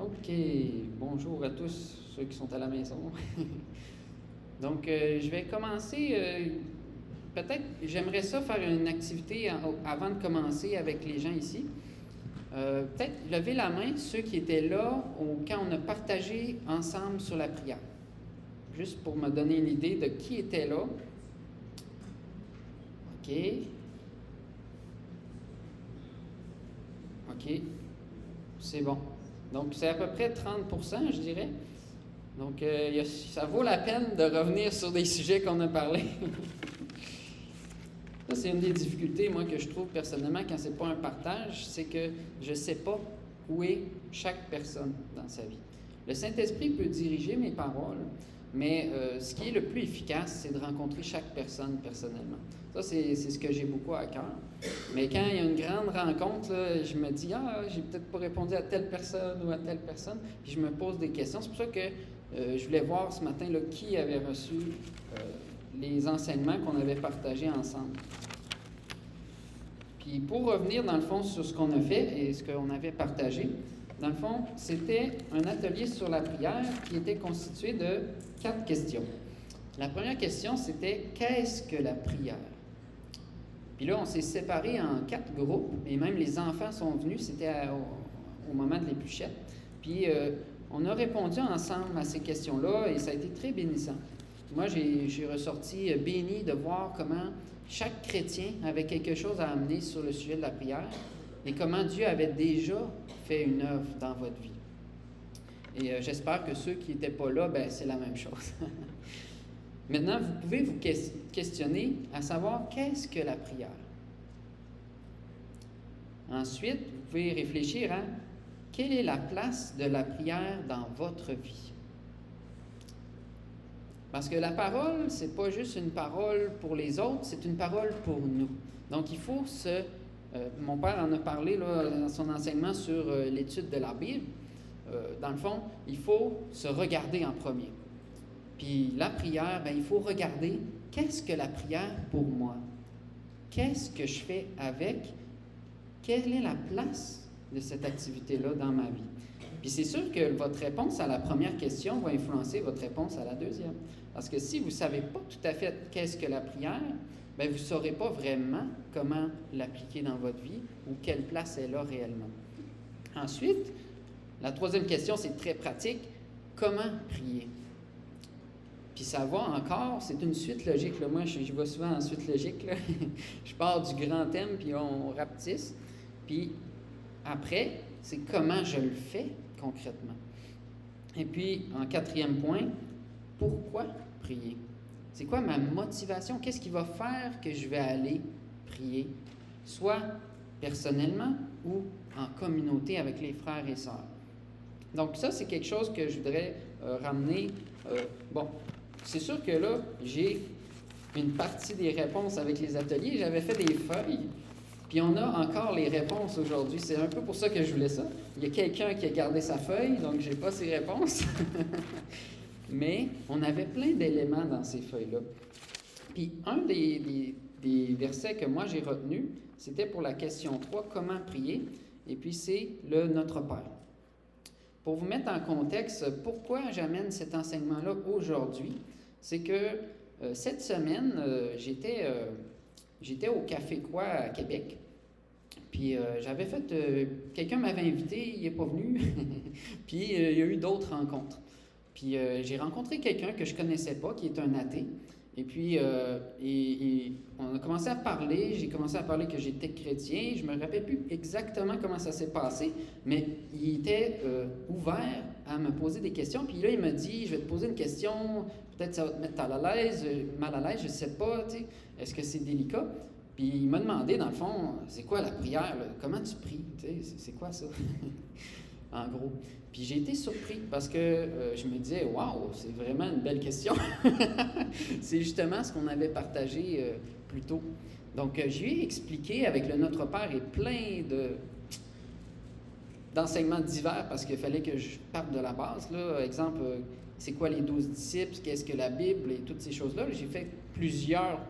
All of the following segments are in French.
OK, bonjour à tous ceux qui sont à la maison. Donc, je vais commencer. Peut-être, j'aimerais ça faire une activité avant de commencer avec les gens ici. Peut-être lever la main ceux qui étaient là quand on a partagé ensemble sur la prière. Juste pour me donner une idée de qui était là. OK. OK. C'est bon. Donc, c'est à peu près 30%, je dirais. Donc, ça vaut la peine de revenir sur des sujets qu'on a parlé. Ça, c'est une des difficultés, moi, que je trouve personnellement quand c'est pas un partage, c'est que je ne sais pas où est chaque personne dans sa vie. Le Saint-Esprit peut diriger mes paroles, mais ce qui est le plus efficace, c'est de rencontrer chaque personne personnellement. Ça, c'est ce que j'ai beaucoup à cœur. Mais quand il y a une grande rencontre, là, je me dis, j'ai peut-être pas répondu à telle personne ou à telle personne, puis je me pose des questions. C'est pour ça que je voulais voir ce matin là, qui avait reçu les enseignements qu'on avait partagés ensemble. Puis pour revenir dans le fond sur ce qu'on a fait et ce qu'on avait partagé, dans le fond, c'était un atelier sur la prière qui était constitué de 4 questions. La première question, c'était « Qu'est-ce que la prière? » Puis là, on s'est séparés en 4 groupes, et même les enfants sont venus, c'était au moment de l'épluchette. Puis on a répondu ensemble à ces questions-là, et ça a été très bénissant. Moi, j'ai ressorti béni de voir comment chaque chrétien avait quelque chose à amener sur le sujet de la prière, et comment Dieu avait déjà fait une œuvre dans votre vie. Et j'espère que ceux qui n'étaient pas là, c'est la même chose. Maintenant, vous pouvez vous questionner à savoir qu'est-ce que la prière. Ensuite, vous pouvez réfléchir à quelle est la place de la prière dans votre vie. Parce que la parole, c'est pas juste une parole pour les autres, c'est une parole pour nous. Donc, il faut mon père en a parlé là, dans son enseignement sur l'étude de la Bible. Dans le fond, il faut se regarder en premier. Puis la prière, il faut regarder qu'est-ce que la prière pour moi? Qu'est-ce que je fais avec? Quelle est la place de cette activité-là dans ma vie? Puis c'est sûr que votre réponse à la première question va influencer votre réponse à la deuxième. Parce que si vous ne savez pas tout à fait qu'est-ce que la prière, vous ne saurez pas vraiment comment l'appliquer dans votre vie ou quelle place elle a réellement. Ensuite, la troisième question, c'est très pratique. Comment prier? Puis ça va encore, c'est une suite logique. Là. Moi, je vais souvent en suite logique. Là. Je pars du grand thème, puis on rapetisse. Puis après, c'est comment je le fais concrètement. Et puis, en quatrième point, pourquoi prier? C'est quoi ma motivation? Qu'est-ce qui va faire que je vais aller prier? Soit personnellement ou en communauté avec les frères et sœurs. Donc ça, c'est quelque chose que je voudrais ramener. C'est sûr que là, j'ai une partie des réponses avec les ateliers. J'avais fait des feuilles, puis on a encore les réponses aujourd'hui. C'est un peu pour ça que je voulais ça. Il y a quelqu'un qui a gardé sa feuille, donc je n'ai pas ses réponses. Mais on avait plein d'éléments dans ces feuilles-là. Puis un des versets que moi j'ai retenu, c'était pour la question 3, comment prier? Et puis c'est le Notre Père. Pour vous mettre en contexte, pourquoi j'amène cet enseignement-là aujourd'hui, c'est que cette semaine, j'étais au Café Quoi à Québec. Puis j'avais fait... quelqu'un m'avait invité, il n'est pas venu. Puis il y a eu d'autres rencontres. Puis j'ai rencontré quelqu'un que je ne connaissais pas, qui est un athée. Et puis, on a commencé à parler, j'ai commencé à parler que j'étais chrétien, je ne me rappelle plus exactement comment ça s'est passé, mais il était ouvert à me poser des questions, puis là, il m'a dit, je vais te poser une question, peut-être ça va te mettre mal à l'aise, je ne sais pas, tu sais, est-ce que c'est délicat? Puis il m'a demandé, dans le fond, c'est quoi la prière, là? Comment tu pries, tu sais, c'est quoi ça? En gros. Puis j'ai été surpris parce que je me disais, waouh, c'est vraiment une belle question. C'est justement ce qu'on avait partagé plus tôt. Donc, je lui ai expliqué avec le Notre Père et plein d'enseignements divers parce qu'il fallait que je parte de la base. Là. Exemple, c'est quoi les 12 disciples, qu'est-ce que la Bible et toutes ces choses-là. J'ai fait plusieurs,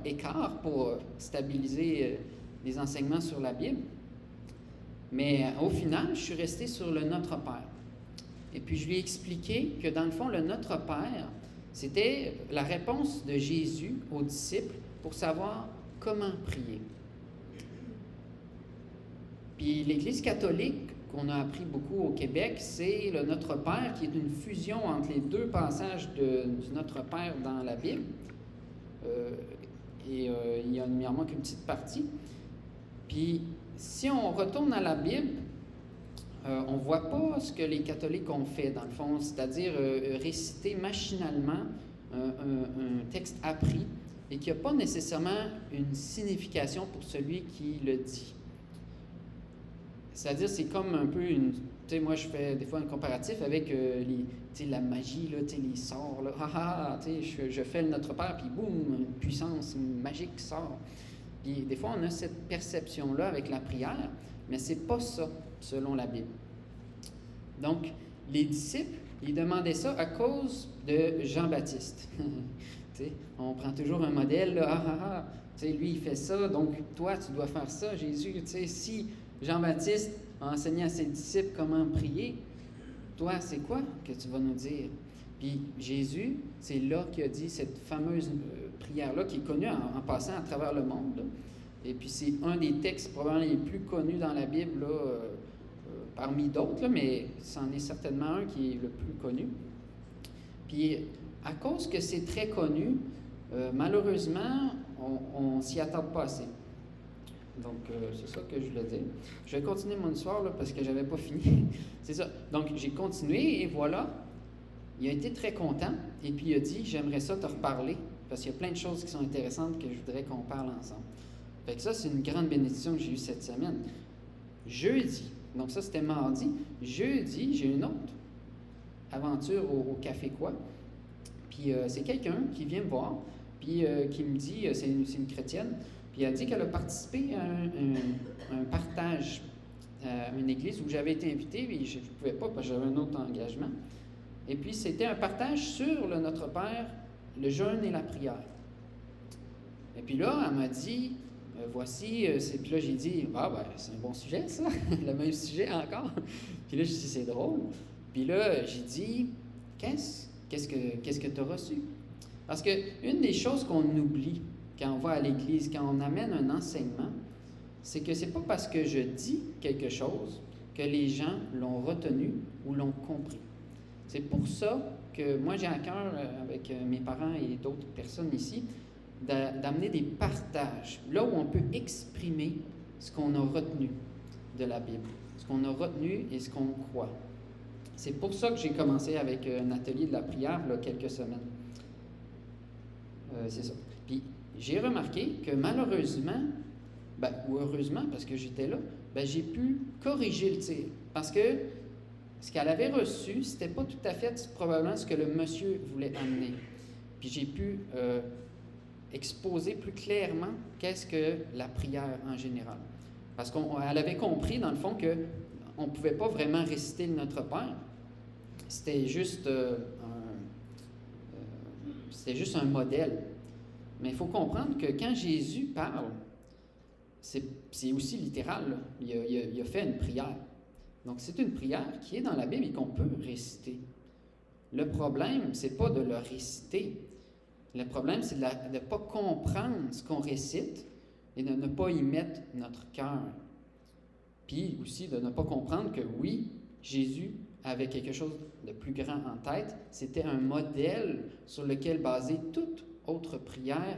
écarts pour stabiliser les enseignements sur la Bible. Mais au final, je suis resté sur le Notre Père. Et puis je lui ai expliqué que dans le fond, le Notre Père, c'était la réponse de Jésus aux disciples pour savoir comment prier. Puis l'Église catholique, qu'on a appris beaucoup au Québec, c'est le Notre Père qui est une fusion entre les deux passages du Notre Père dans la Bible. Il en manque une petite partie. Puis si on retourne à la Bible, on ne voit pas ce que les catholiques ont fait, dans le fond, c'est-à-dire réciter machinalement un texte appris et qui n'a pas nécessairement une signification pour celui qui le dit. C'est-à-dire, c'est comme un peu une... Tu sais, moi, je fais des fois un comparatif avec la magie, là, les sorts, là. Je fais le Notre Père, puis boum, une puissance magique sort. Puis des fois, on a cette perception-là avec la prière, mais c'est pas ça, selon la Bible. Donc, les disciples, ils demandaient ça à cause de Jean-Baptiste. On prend toujours un modèle, là, lui, il fait ça, donc toi, tu dois faire ça, Jésus. Si Jean-Baptiste a enseigné à ses disciples comment prier, toi, c'est quoi que tu vas nous dire? Puis Jésus, c'est là qu'il a dit cette fameuse prière-là, qui est connue en passant à travers le monde, là. Et puis c'est un des textes probablement les plus connus dans la Bible, là, parmi d'autres, là, mais c'en est certainement un qui est le plus connu. Puis à cause que c'est très connu, malheureusement, on ne s'y attarde pas assez. Donc, c'est ça que je voulais dire. Je vais continuer mon histoire là, parce que je n'avais pas fini. C'est ça. Donc, j'ai continué et voilà. Il a été très content et puis il a dit, j'aimerais ça te reparler parce qu'il y a plein de choses qui sont intéressantes que je voudrais qu'on parle ensemble. Fait que ça, c'est une grande bénédiction que j'ai eue cette semaine. Jeudi, donc ça c'était mardi. Jeudi, j'ai une autre aventure au Café Quoi. Puis c'est quelqu'un qui vient me voir, puis qui me dit, c'est une chrétienne, puis elle dit qu'elle a participé à un partage à une église où j'avais été invité, et je ne pouvais pas parce que j'avais un autre engagement. Et puis c'était un partage sur le Notre Père, le jeûne et la prière. Et puis là, elle m'a dit, voici, puis là j'ai dit, c'est un bon sujet ça, le même sujet encore. Puis là, j'ai dit, c'est drôle. Puis là, j'ai dit, qu'est-ce que tu as reçu? Parce qu'une des choses qu'on oublie quand on va à l'église, quand on amène un enseignement, c'est que c'est pas parce que je dis quelque chose que les gens l'ont retenu ou l'ont compris. C'est pour ça que moi j'ai à cœur, avec mes parents et d'autres personnes ici, d'amener des partages, là où on peut exprimer ce qu'on a retenu de la Bible, ce qu'on a retenu et ce qu'on croit. C'est pour ça que j'ai commencé avec un atelier de la prière il y a quelques semaines. C'est ça. Puis j'ai remarqué que malheureusement, ou heureusement parce que j'étais là, j'ai pu corriger le tir. Parce que ce qu'elle avait reçu, c'était pas tout à fait probablement ce que le monsieur voulait amener. Puis j'ai pu exposer plus clairement qu'est-ce que la prière en général. Parce qu'elle avait compris, dans le fond, qu'on ne pouvait pas vraiment réciter le Notre Père. C'était juste un modèle. Mais il faut comprendre que quand Jésus parle, c'est aussi littéral, là. Il a fait une prière. Donc, c'est une prière qui est dans la Bible et qu'on peut réciter. Le problème, c'est pas de le réciter. Le problème, c'est de ne pas comprendre ce qu'on récite et de ne pas y mettre notre cœur. Puis aussi de ne pas comprendre que oui, Jésus avait quelque chose de plus grand en tête. C'était un modèle sur lequel baser toute autre prière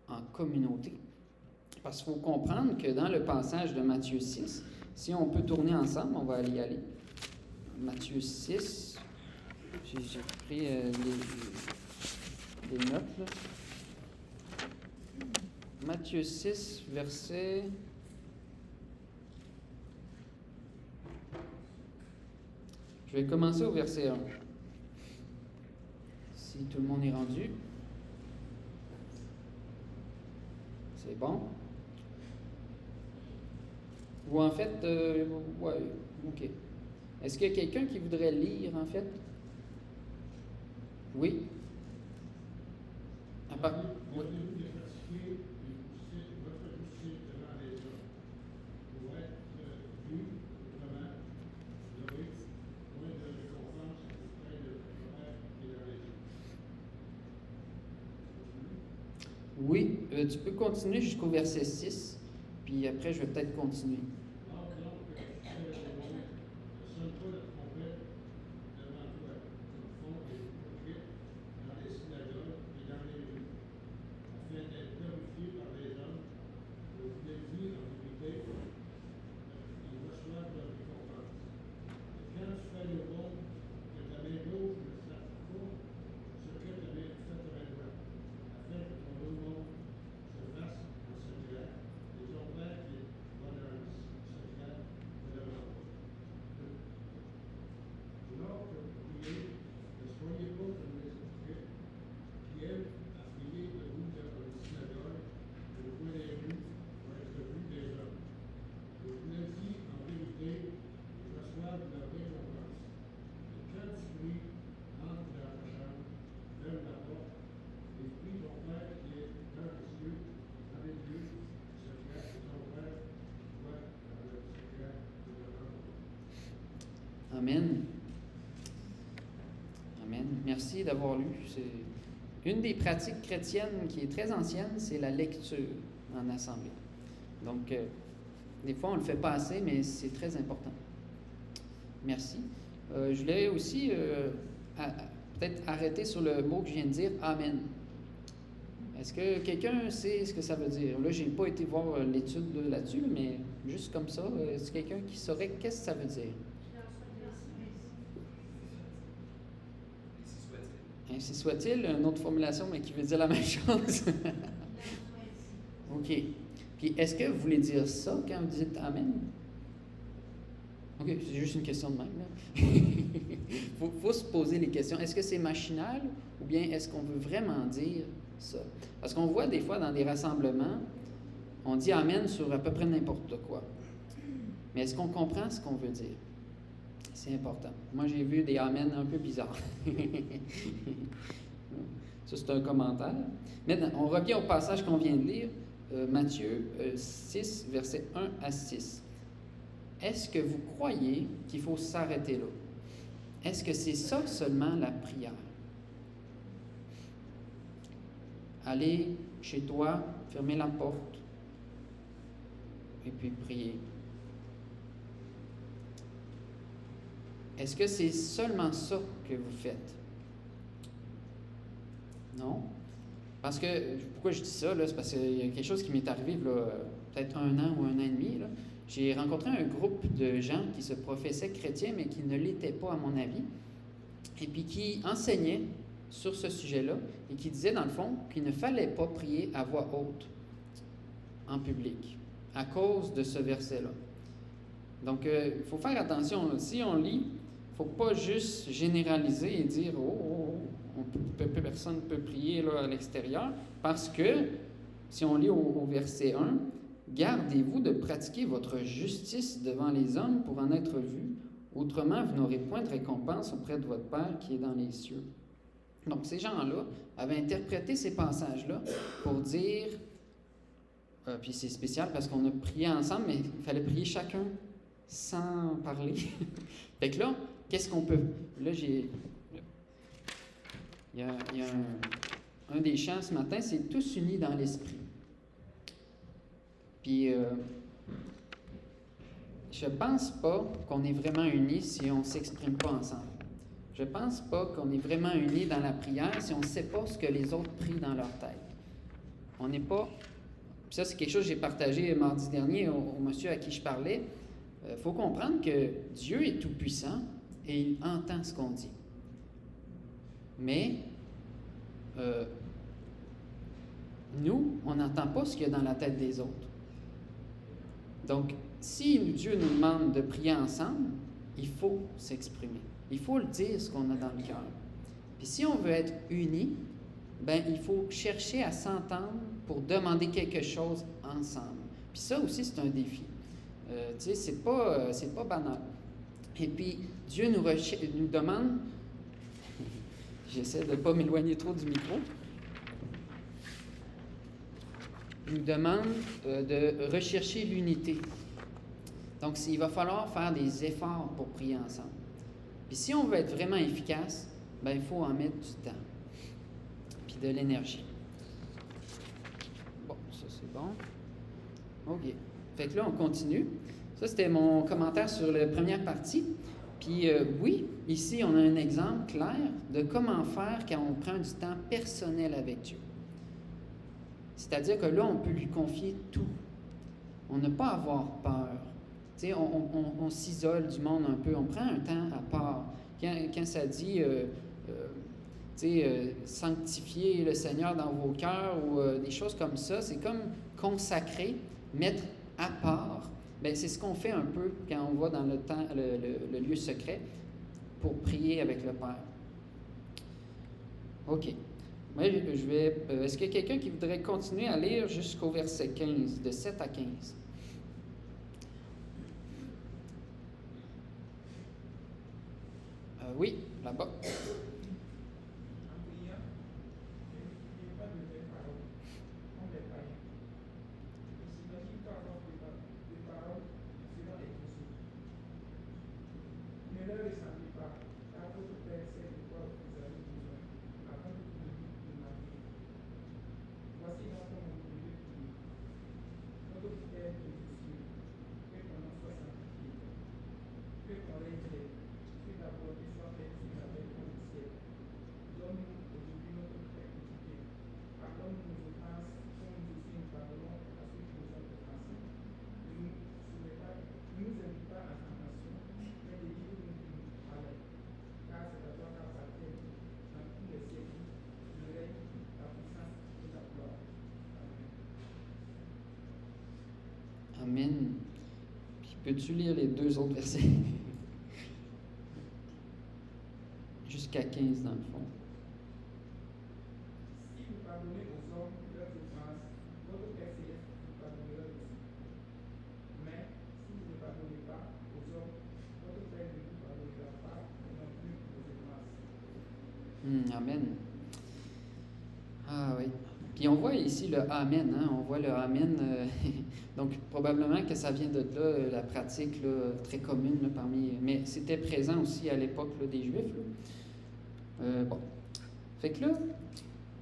en communauté. Parce qu'il faut comprendre que dans le passage de Matthieu 6, si on peut tourner ensemble, on va y aller. Matthieu 6, j'ai pris les notes, là. Matthieu 6, verset... Je vais commencer au verset 1. Si tout le monde est rendu. C'est bon? Ou en fait, ouais, ok. Est-ce qu'il y a quelqu'un qui voudrait lire, en fait? Oui? À part... Oui. Oui, tu peux continuer jusqu'au verset 6, puis après je vais peut-être continuer. Amen. Amen. Merci d'avoir lu. C'est une des pratiques chrétiennes qui est très ancienne, c'est la lecture en assemblée. Donc, des fois, on ne le fait pas assez, mais c'est très important. Merci. Je voulais aussi peut-être arrêter sur le mot que je viens de dire, Amen. Est-ce que quelqu'un sait ce que ça veut dire? Là, je n'ai pas été voir l'étude là-dessus, mais juste comme ça, est-ce quelqu'un qui saurait qu'est-ce que ça veut dire? Ainsi soit-il, une autre formulation, mais qui veut dire la même chose. OK. Puis, est-ce que vous voulez dire ça quand vous dites Amen? OK, c'est juste une question de même. Il faut se poser les questions. Est-ce que c'est machinal ou bien est-ce qu'on veut vraiment dire ça? Parce qu'on voit des fois dans des rassemblements, on dit Amen sur à peu près n'importe quoi. Mais est-ce qu'on comprend ce qu'on veut dire? C'est important. Moi, j'ai vu des Amen un peu bizarres. Ça, c'est un commentaire. Maintenant, on revient au passage qu'on vient de lire, Matthieu 6, versets 1 à 6. Est-ce que vous croyez qu'il faut s'arrêter là? Est-ce que c'est ça seulement la prière? Aller chez toi, fermer la porte, et puis prier. Est-ce que c'est seulement ça que vous faites? Non? Parce que, pourquoi je dis ça, là, c'est parce qu'il y a quelque chose qui m'est arrivé, là, peut-être 1 an ou 1 an et demi, là. J'ai rencontré un groupe de gens qui se professaient chrétiens, mais qui ne l'étaient pas, à mon avis, et puis qui enseignaient sur ce sujet-là, et qui disaient, dans le fond, qu'il ne fallait pas prier à voix haute en public, à cause de ce verset-là. Donc, il faut faire attention, là. Si on lit, il ne faut pas juste généraliser et dire personne ne peut prier là, à l'extérieur, parce que si on lit au verset 1, gardez-vous de pratiquer votre justice devant les hommes pour en être vus, autrement vous n'aurez point de récompense auprès de votre Père qui est dans les cieux. Donc ces gens-là avaient interprété ces passages-là pour dire, puis c'est spécial parce qu'on a prié ensemble, mais il fallait prier chacun sans parler. Fait que là, qu'est-ce qu'on peut... Là, il y a un des chants ce matin, c'est « Tous unis dans l'esprit ». Puis, je pense pas qu'on est vraiment unis si on ne s'exprime pas ensemble. Je pense pas qu'on est vraiment unis dans la prière si on ne sait pas ce que les autres prient dans leur tête. On n'est pas... Puis ça, c'est quelque chose que j'ai partagé mardi dernier au monsieur à qui je parlais. Il faut comprendre que Dieu est tout-puissant et il entend ce qu'on dit. Mais nous, on n'entend pas ce qu'il y a dans la tête des autres. Donc, si Dieu nous demande de prier ensemble, il faut s'exprimer. Il faut le dire, ce qu'on a dans le cœur. Puis si on veut être unis, ben il faut chercher à s'entendre pour demander quelque chose ensemble. Puis ça aussi, c'est un défi. Tu sais, c'est pas banal. Et puis, Dieu nous demande, j'essaie de ne pas m'éloigner trop du micro, il nous demande de rechercher l'unité. Donc, il va falloir faire des efforts pour prier ensemble. Puis si on veut être vraiment efficace, ben il faut en mettre du temps, puis de l'énergie. C'est bon? OK. Fait que là, on continue. Ça, c'était mon commentaire sur la première partie. Puis oui, ici, on a un exemple clair de comment faire quand on prend du temps personnel avec Dieu. C'est-à-dire que là, on peut lui confier tout. On n'a pas à avoir peur. Tu sais, on s'isole du monde un peu. On prend un temps à part. Quand ça dit, sanctifier le Seigneur dans vos cœurs ou des choses comme ça, c'est comme consacrer, mettre à part. Bien, c'est ce qu'on fait un peu quand on va dans le lieu secret pour prier avec le Père. OK. Moi, je vais. Est-ce qu'il y a quelqu'un qui voudrait continuer à lire jusqu'au verset 15, de 7 à 15? Oui, là-bas. Amen. Puis peux-tu lire les 2 autres versets? Jusqu'à 15 dans le fond. Si vous pardonnez aux hommes leurs offenses, votre Père céleste vous pardonnera aussi. Mais si vous ne pardonnez pas aux hommes, votre Père ne vous pardonnera pas non plus vos offenses. Amen. Ah oui. Puis on voit ici le Amen, hein? On voit le Amen. Donc probablement que ça vient de là, la pratique là, très commune là, parmi. Mais c'était présent aussi à l'époque là, des Juifs. Là. Bon. Fait que là,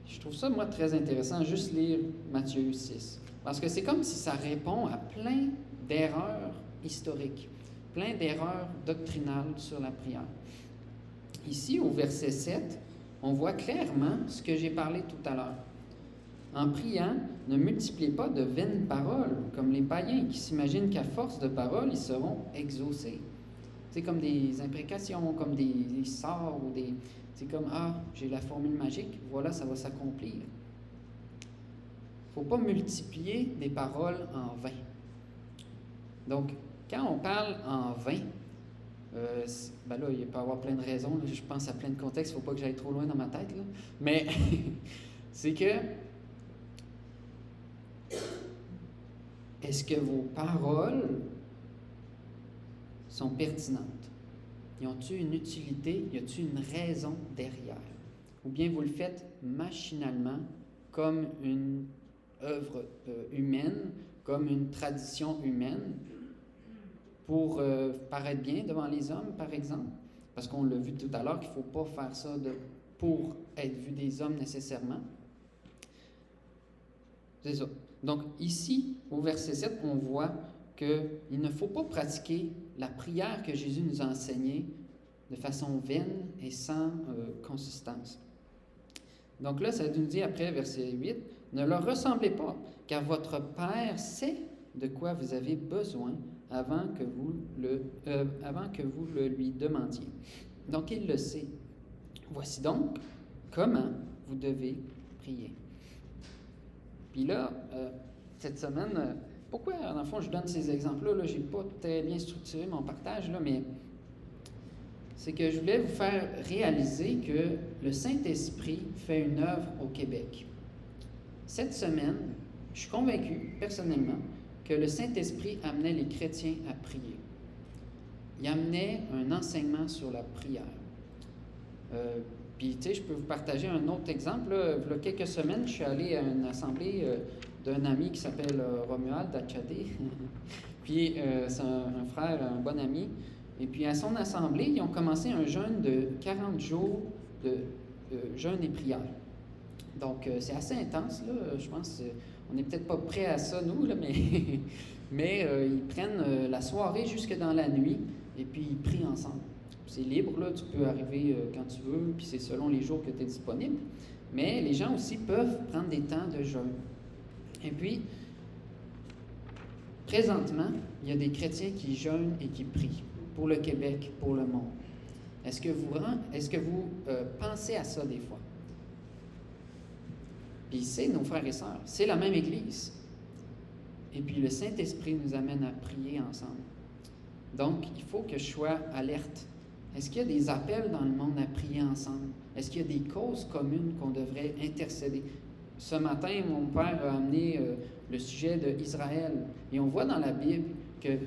je trouve ça, moi, très intéressant, juste lire Matthieu 6. Parce que c'est comme si ça répond à plein d'erreurs historiques, plein d'erreurs doctrinales sur la prière. Ici, au verset 7, on voit clairement ce que j'ai parlé tout à l'heure. En priant, ne multipliez pas de vaines paroles, comme les païens qui s'imaginent qu'à force de paroles, ils seront exaucés. C'est comme des imprécations, comme des sorts, ou des... C'est comme, j'ai la formule magique, voilà, ça va s'accomplir. Il ne faut pas multiplier des paroles en vain. Donc, quand on parle en vain, là, il peut y avoir plein de raisons, là, je pense à plein de contextes, il ne faut pas que j'aille trop loin dans ma tête, là. Mais c'est que est-ce que vos paroles sont pertinentes? Y ont-ils une utilité? Y a-t-il une raison derrière? Ou bien vous le faites machinalement comme une œuvre humaine, comme une tradition humaine, pour paraître bien devant les hommes, par exemple? Parce qu'on l'a vu tout à l'heure qu'il ne faut pas faire ça pour être vu des hommes nécessairement. C'est ça. Donc ici, au verset 7, on voit qu'il ne faut pas pratiquer la prière que Jésus nous a enseignée de façon vaine et sans consistance. Donc là, ça nous dit après, verset 8, « Ne leur ressemblez pas, car votre Père sait de quoi vous avez besoin avant que vous le lui demandiez. » Donc il le sait. Voici donc comment vous devez prier. Puis là, cette semaine, pourquoi, dans le fond, je donne ces exemples-là? Là, je n'ai pas très bien structuré mon partage, là, mais c'est que je voulais vous faire réaliser que le Saint-Esprit fait une œuvre au Québec. Cette semaine, je suis convaincu, personnellement, que le Saint-Esprit amenait les chrétiens à prier. Il amenait un enseignement sur la prière. Puis, tu sais, je peux vous partager un autre exemple. Là. Il y a quelques semaines, je suis allé à une assemblée d'un ami qui s'appelle Romuald Dachadé. Puis, c'est un frère, un bon ami. Et puis, à son assemblée, ils ont commencé un jeûne de 40 jours de jeûne et prière. Donc, c'est assez intense, là. Je pense On n'est peut-être pas prêts à ça, nous, là, mais, mais ils prennent la soirée jusque dans la nuit et puis ils prient ensemble. C'est libre, là, tu peux arriver quand tu veux, puis c'est selon les jours que tu es disponible. Mais les gens aussi peuvent prendre des temps de jeûne. Et puis, présentement, il y a des chrétiens qui jeûnent et qui prient pour le Québec, pour le monde. Est-ce que vous pensez à ça des fois? Puis c'est nos frères et sœurs, c'est la même Église. Et puis le Saint-Esprit nous amène à prier ensemble. Donc, il faut que je sois alerte. Est-ce qu'il y a des appels dans le monde à prier ensemble? Est-ce qu'il y a des causes communes qu'on devrait intercéder? Ce matin, mon père a amené le sujet d'Israël. Et on voit dans la Bible que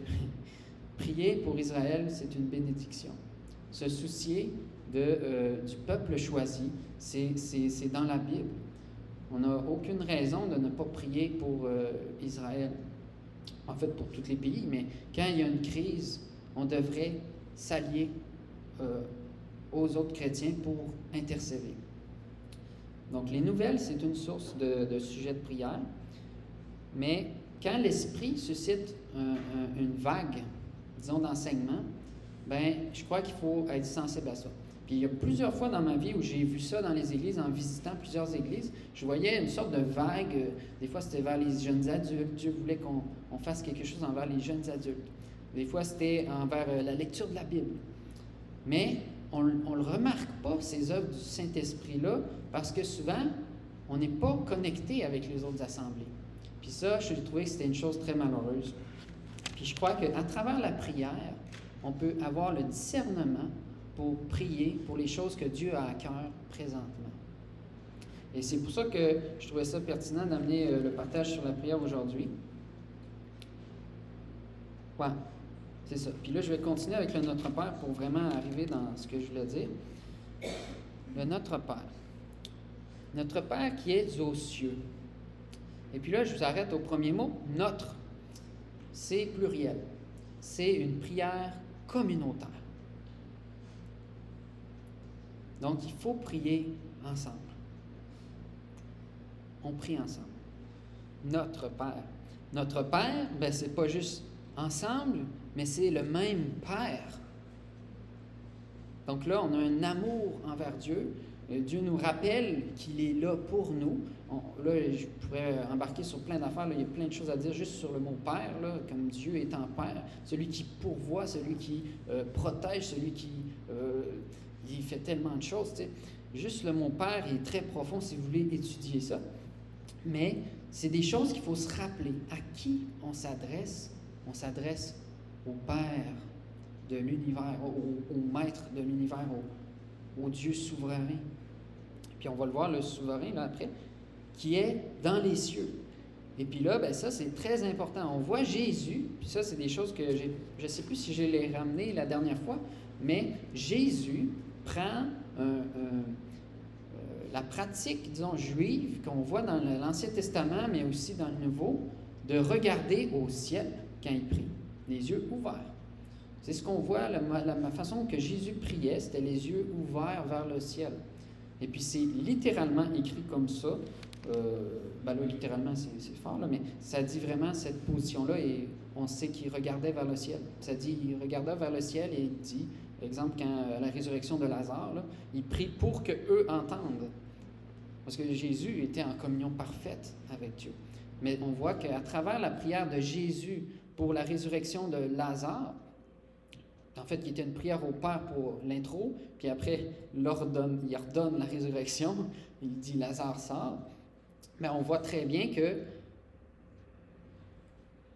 prier pour Israël, c'est une bénédiction. Se soucier du peuple choisi, c'est dans la Bible. On n'a aucune raison de ne pas prier pour Israël. En fait, pour tous les pays, mais quand il y a une crise, on devrait s'allier aux autres chrétiens pour intercéder. Donc, les nouvelles, c'est une source de sujets de prière, mais quand l'Esprit suscite une vague, disons, d'enseignement, ben, je crois qu'il faut être sensible à ça. Puis il y a plusieurs fois dans ma vie où j'ai vu ça dans les églises, en visitant plusieurs églises, je voyais une sorte de vague. Des fois, c'était vers les jeunes adultes. Dieu voulait qu'on fasse quelque chose envers les jeunes adultes. Des fois, c'était envers la lecture de la Bible. Mais on ne le remarque pas, ces œuvres du Saint-Esprit-là, parce que souvent, on n'est pas connecté avec les autres assemblées. Puis ça, j'ai trouvé que c'était une chose très malheureuse. Puis je crois qu'à travers la prière, on peut avoir le discernement pour prier pour les choses que Dieu a à cœur présentement. Et c'est pour ça que je trouvais ça pertinent d'amener le partage sur la prière aujourd'hui. Ouais, c'est ça. Puis là, je vais continuer avec le Notre Père pour vraiment arriver dans ce que je voulais dire. Le Notre Père. Notre Père qui est aux cieux. Et puis là, je vous arrête au premier mot. Notre, c'est pluriel. C'est une prière communautaire. Donc, il faut prier ensemble. On prie ensemble. Notre Père. Notre Père, ben, c'est pas juste ensemble, mais c'est le même Père. Donc là, on a un amour envers Dieu. Dieu nous rappelle qu'il est là pour nous. Là, je pourrais embarquer sur plein d'affaires. Là, il y a plein de choses à dire juste sur le mot Père, là, comme Dieu étant Père, celui qui pourvoit, celui qui protège, celui qui il fait tellement de choses. Tu sais. Juste le mot Père est très profond si vous voulez étudier ça. Mais c'est des choses qu'il faut se rappeler. À qui on s'adresse? On s'adresse au Père de l'univers, au Maître de l'univers, au Dieu souverain. Puis on va le voir, le souverain, là, après, qui est dans les cieux. Et puis là, ben ça, c'est très important. On voit Jésus, puis ça, c'est des choses que je ne sais plus si je l'ai ramené la dernière fois, mais Jésus prend la pratique, disons, juive, qu'on voit dans l'Ancien Testament, mais aussi dans le Nouveau, de regarder au ciel quand il prie, les yeux ouverts. C'est ce qu'on voit, la façon que Jésus priait, c'était les yeux ouverts vers le ciel. Et puis c'est littéralement écrit comme ça. Ben là, littéralement, c'est fort, là, mais ça dit vraiment cette position-là, et on sait qu'il regardait vers le ciel. Ça dit, il regardait vers le ciel et il dit, par exemple, quand à la résurrection de Lazare, là, il prie pour qu'eux entendent. Parce que Jésus était en communion parfaite avec Dieu. Mais on voit qu'à travers la prière de Jésus pour la résurrection de Lazare, en fait, qui était une prière au Père pour l'intro, puis après, il ordonne la résurrection, il dit Lazare sort. Mais on voit très bien que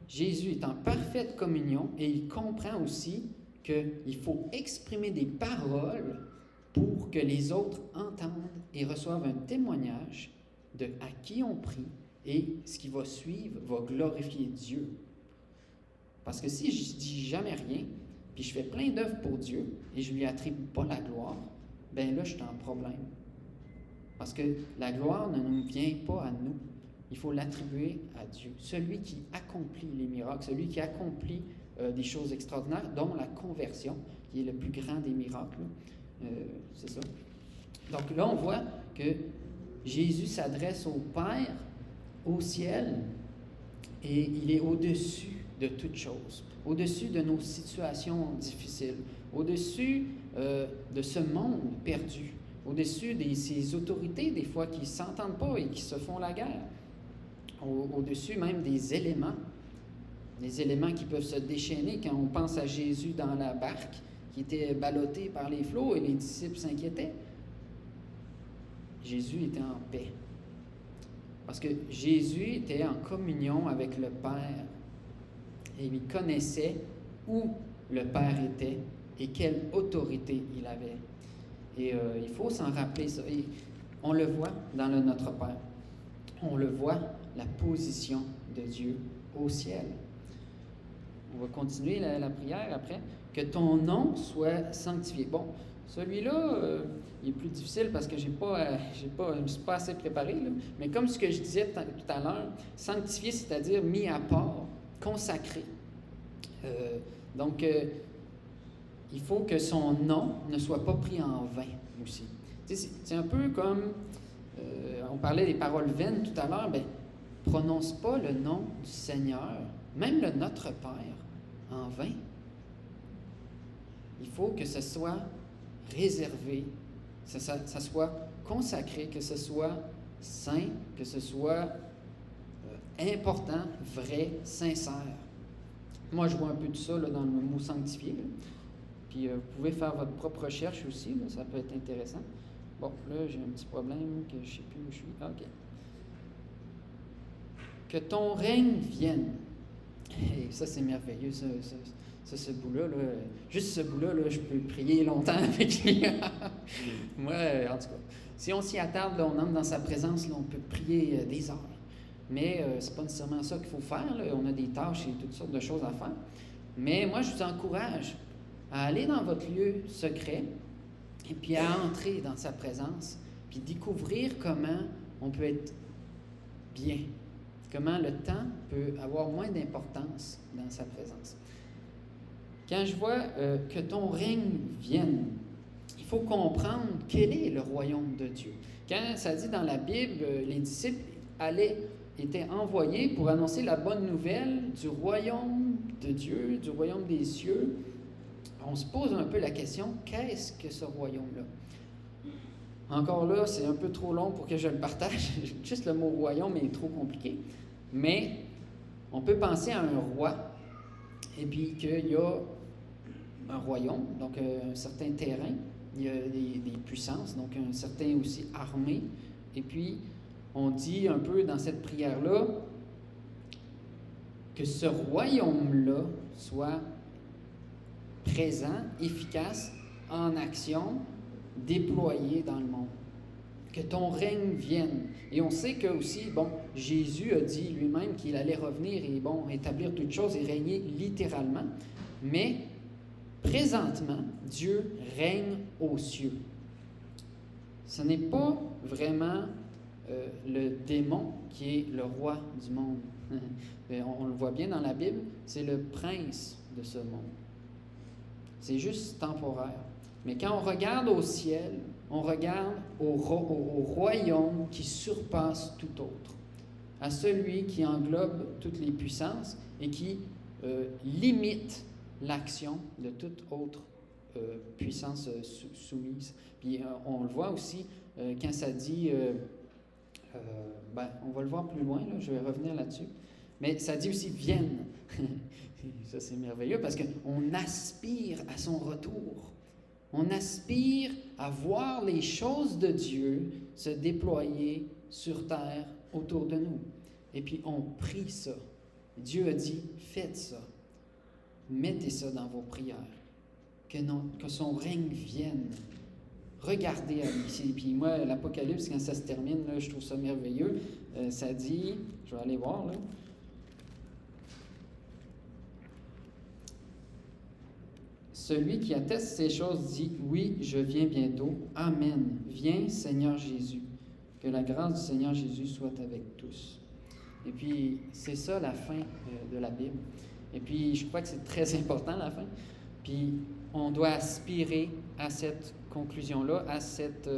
Jésus est en parfaite communion et il comprend aussi qu'il faut exprimer des paroles pour que les autres entendent et reçoivent un témoignage de à qui on prie, et ce qui va suivre va glorifier Dieu. Parce que si je ne dis jamais rien, puis je fais plein d'œuvres pour Dieu et je ne lui attribue pas la gloire, bien là, je suis en problème. Parce que la gloire ne nous vient pas à nous. Il faut l'attribuer à Dieu. Celui qui accomplit les miracles, celui qui accomplit des choses extraordinaires, dont la conversion, qui est le plus grand des miracles. C'est ça. Donc là, on voit que Jésus s'adresse au Père au ciel et il est au-dessus de toutes choses, au-dessus de nos situations difficiles, au-dessus de ce monde perdu, au-dessus de ces autorités des fois qui ne s'entendent pas et qui se font la guerre, au-dessus même des éléments qui peuvent se déchaîner quand on pense à Jésus dans la barque qui était ballotté par les flots et les disciples s'inquiétaient. Jésus était en paix. Parce que Jésus était en communion avec le Père et il connaissait où le Père était et quelle autorité il avait. Et il faut s'en rappeler ça. Et on le voit dans le Notre Père. On le voit, la position de Dieu au ciel. On va continuer la prière après. Que ton nom soit sanctifié. Bon, celui-là, il est plus difficile parce que je ne suis pas assez préparé. Là. Mais comme ce que je disais tout à l'heure, sanctifié, c'est-à-dire mis à part, consacré. Donc, il faut que son nom ne soit pas pris en vain aussi. C'est un peu comme, on parlait des paroles vaines tout à l'heure, prononce pas le nom du Seigneur, même le Notre Père, en vain. Il faut que ce soit réservé, que ça soit consacré, que ce soit saint, que ce soit important, vrai, sincère. Moi, je vois un peu de ça là, dans le mot sanctifié. Là. Puis vous pouvez faire votre propre recherche aussi, là, ça peut être intéressant. Bon, là, j'ai un petit problème que je ne sais plus où je suis. OK. Que ton règne vienne. Hey, ça, c'est merveilleux, ça ce bout-là. Là, juste ce bout-là, je peux prier longtemps avec lui. Moi, en tout cas, si on s'y attarde, là, on entre dans sa présence, là, on peut prier des heures. Mais c'est pas nécessairement ça qu'il faut faire. Là. On a des tâches et toutes sortes de choses à faire. Mais moi, je vous encourage à aller dans votre lieu secret et puis à entrer dans sa présence, puis découvrir comment on peut être bien, comment le temps peut avoir moins d'importance dans sa présence. Quand je vois que ton règne vienne, il faut comprendre quel est le royaume de Dieu. Quand ça dit dans la Bible, les disciples étaient envoyés pour annoncer la bonne nouvelle du royaume de Dieu, du royaume des cieux, on se pose un peu la question, qu'est-ce que ce royaume-là? Encore là, c'est un peu trop long pour que je le partage. Juste le mot royaume est trop compliqué. Mais on peut penser à un roi, et puis qu'il y a un royaume, donc un certain terrain, il y a des puissances, donc un certain aussi armée. Et puis, on dit un peu dans cette prière-là que ce royaume-là soit présent, efficace, en action, déployé dans le monde. Que ton règne vienne. Et on sait que aussi, Jésus a dit lui-même qu'il allait revenir et établir toutes choses et régner littéralement. Mais présentement, Dieu règne aux cieux. Ce n'est pas vraiment le démon qui est le roi du monde. On le voit bien dans la Bible, c'est le prince de ce monde. C'est juste temporaire. Mais quand on regarde au ciel, on regarde au royaume qui surpasse tout autre, à celui qui englobe toutes les puissances et qui limite l'action de toute autre puissance soumise. Puis on le voit aussi quand ça dit, on va le voir plus loin, là, je vais revenir là-dessus, mais ça dit aussi « vienne ». Ça, c'est merveilleux parce qu'on aspire à son retour. On aspire à voir les choses de Dieu se déployer sur terre autour de nous. Et puis, on prie ça. Dieu a dit, faites ça. Mettez ça dans vos prières. Que son règne vienne. Regardez à lui. Puis moi, l'Apocalypse, quand ça se termine, là, je trouve ça merveilleux. Ça dit, je vais aller voir, là. Celui qui atteste ces choses dit, oui, je viens bientôt. Amen. Viens, Seigneur Jésus. Que la grâce du Seigneur Jésus soit avec tous. Et puis, c'est ça la fin de la Bible. Et puis, je crois que c'est très important la fin. Puis, on doit aspirer à cette conclusion-là, à cette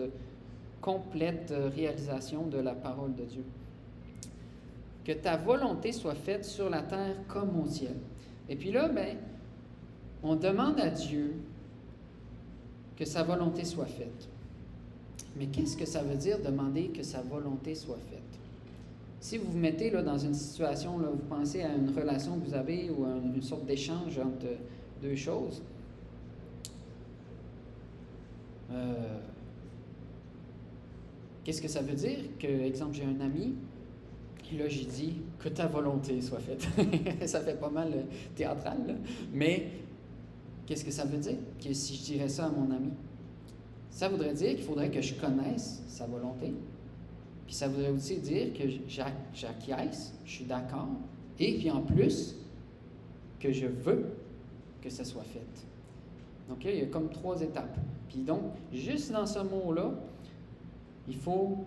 complète réalisation de la parole de Dieu. que ta volonté soit faite sur la terre comme au ciel. Et puis là, on demande à Dieu que sa volonté soit faite. Mais qu'est-ce que ça veut dire demander que sa volonté soit faite? Si vous vous mettez là, dans une situation, là, vous pensez à une relation que vous avez ou à une sorte d'échange entre deux choses, qu'est-ce que ça veut dire? Que, exemple, j'ai un ami, et là, j'ai dit que ta volonté soit faite. Ça fait pas mal théâtral, là. Mais qu'est-ce que ça veut dire? Que si je dirais ça à mon ami? Ça voudrait dire qu'il faudrait que je connaisse sa volonté. Puis ça voudrait aussi dire que j'acquiesce, je suis d'accord, et puis en plus, que je veux que ça soit fait. Donc là, il y a comme 3 étapes. Puis donc, juste dans ce mot-là, il faut...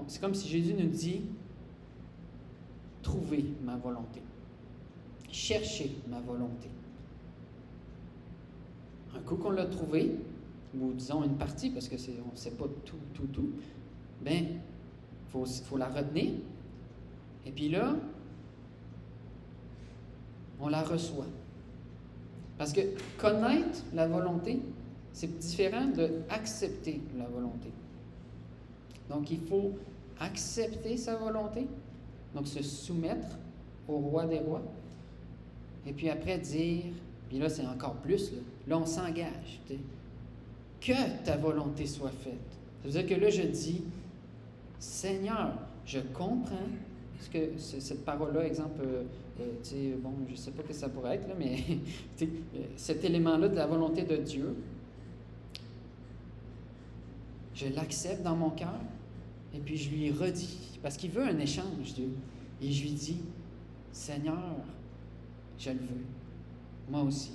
c'est comme si Jésus nous dit « Trouvez ma volonté. Cherchez ma volonté. » Un coup qu'on l'a trouvé, ou disons une partie, parce que on ne sait pas tout, bien, faut la retenir. Et puis là, on la reçoit. Parce que connaître la volonté, c'est différent de accepter la volonté. Donc, il faut accepter sa volonté, donc se soumettre au roi des rois, et puis après dire, puis là, c'est encore plus, là on s'engage, que ta volonté soit faite. Ça veut dire que là, je dis, Seigneur, je comprends ce que cette parole-là, exemple, bon, je ne sais pas ce que ça pourrait être, là, mais cet élément-là de la volonté de Dieu, je l'accepte dans mon cœur, et puis je lui redis, parce qu'il veut un échange, Dieu, et je lui dis, Seigneur, je le veux, moi aussi,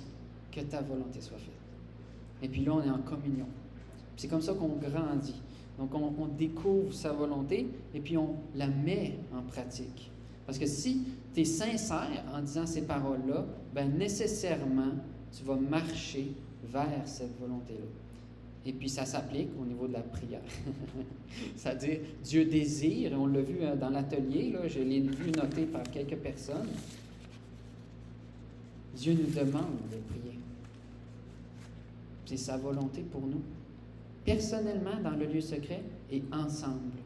que ta volonté soit faite. Et puis là, on est en communion. C'est comme ça qu'on grandit. Donc, on découvre sa volonté et puis on la met en pratique. Parce que si tu es sincère en disant ces paroles-là, bien nécessairement, tu vas marcher vers cette volonté-là. Et puis, ça s'applique au niveau de la prière. C'est-à-dire, Dieu désire, et on l'a vu dans l'atelier, là, je l'ai vu noté par quelques personnes, Dieu nous demande de prier. C'est sa volonté pour nous. Personnellement, dans le lieu secret et ensemble.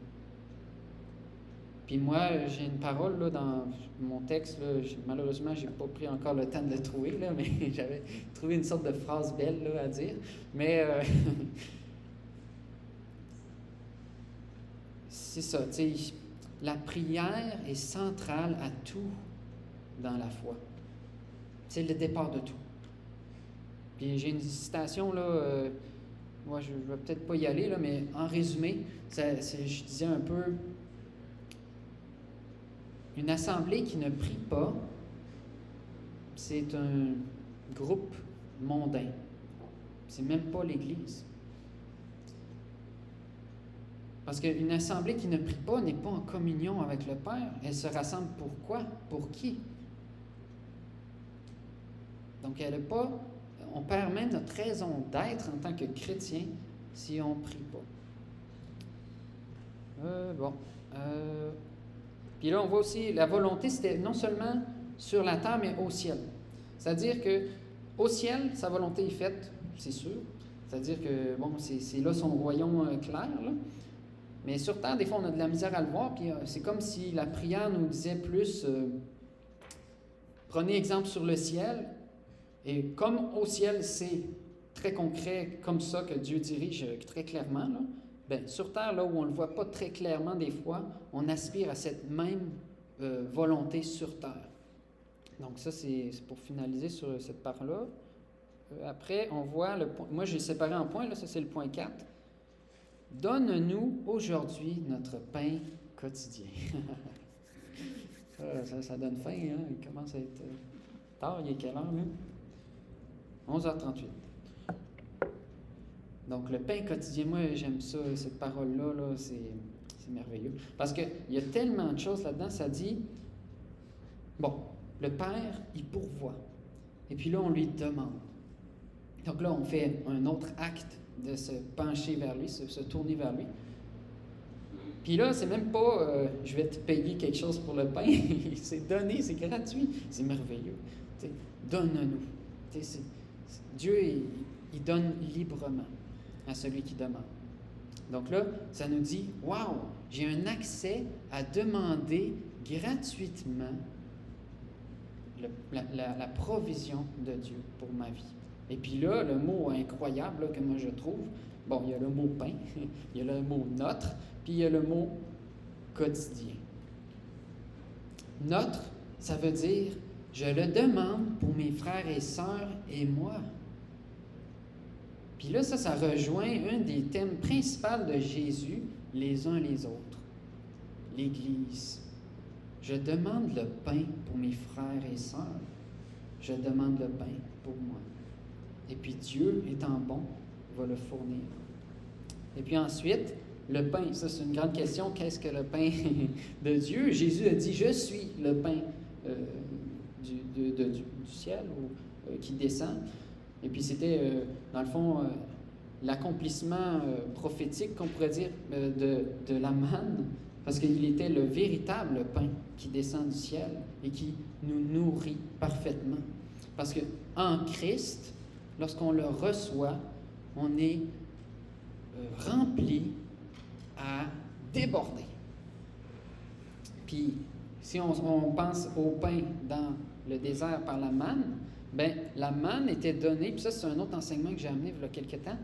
Puis moi, j'ai une parole là, dans mon texte, là, malheureusement, je n'ai pas pris encore le temps de le trouver, là, mais j'avais trouvé une sorte de phrase belle là, à dire. Mais c'est ça, tu sais, la prière est centrale à tout dans la foi. C'est le départ de tout. Puis j'ai une citation, là, moi je ne vais peut-être pas y aller, là, mais en résumé, je disais un peu, une assemblée qui ne prie pas, c'est un groupe mondain. C'est même pas l'Église. Parce qu'une assemblée qui ne prie pas n'est pas en communion avec le Père. Elle se rassemble pour quoi? Pour qui? Donc elle n'est pas... On perd même notre raison d'être en tant que chrétien si on ne prie pas. Puis là, on voit aussi la volonté, c'était non seulement sur la terre, mais au ciel. C'est-à-dire que au ciel, sa volonté est faite, c'est sûr. C'est-à-dire que, bon, c'est là son royaume clair, là. Mais sur terre, des fois, on a de la misère à le voir, puis c'est comme si la prière nous disait plus, prenez exemple sur le ciel, et comme au ciel, c'est très concret, comme ça que Dieu dirige très clairement, là, bien, sur terre, là où on ne le voit pas très clairement des fois, on aspire à cette même volonté sur terre. Donc ça, c'est pour finaliser sur cette part-là. Après, on voit le point. Moi, j'ai séparé en points, là, ça c'est le point 4. Donne-nous aujourd'hui notre pain quotidien. ça donne faim, hein? Il commence à être tard. Il est quelle heure, là? 11h38. Donc, le pain quotidien, moi, j'aime ça, cette parole-là, là, c'est merveilleux. Parce qu'il y a tellement de choses là-dedans, ça dit, bon, le Père, il pourvoit. Et puis là, on lui demande. Donc là, on fait un autre acte de se pencher vers lui, se tourner vers lui. Puis là, c'est même pas je vais te payer quelque chose pour le pain. C'est donné, c'est gratuit. C'est merveilleux. Tu sais, donne-nous. Tu sais, Dieu, il donne librement à celui qui demande. Donc là, ça nous dit, waouh, j'ai un accès à demander gratuitement la provision de Dieu pour ma vie. Et puis là, le mot incroyable là, que moi je trouve, bon, il y a le mot pain, il y a le mot notre, puis il y a le mot quotidien. Notre, ça veut dire, je le demande pour mes frères et sœurs et moi. Puis là, ça rejoint un des thèmes principaux de Jésus, les uns les autres. L'Église. Je demande le pain pour mes frères et sœurs. Je demande le pain pour moi. Et puis Dieu, étant bon, va le fournir. Et puis ensuite, le pain, ça c'est une grande question. Qu'est-ce que le pain de Dieu? Jésus a dit, je suis le pain du ciel qui descend. Et puis c'était, dans le fond, l'accomplissement prophétique, qu'on pourrait dire, de la manne, parce qu'il était le véritable pain qui descend du ciel et qui nous nourrit parfaitement. Parce qu'en Christ, lorsqu'on le reçoit, on est rempli à déborder. Puis, si on pense au pain dans le désert par la manne, bien, la manne était donnée, puis ça c'est un autre enseignement que j'ai amené il y a quelques temps,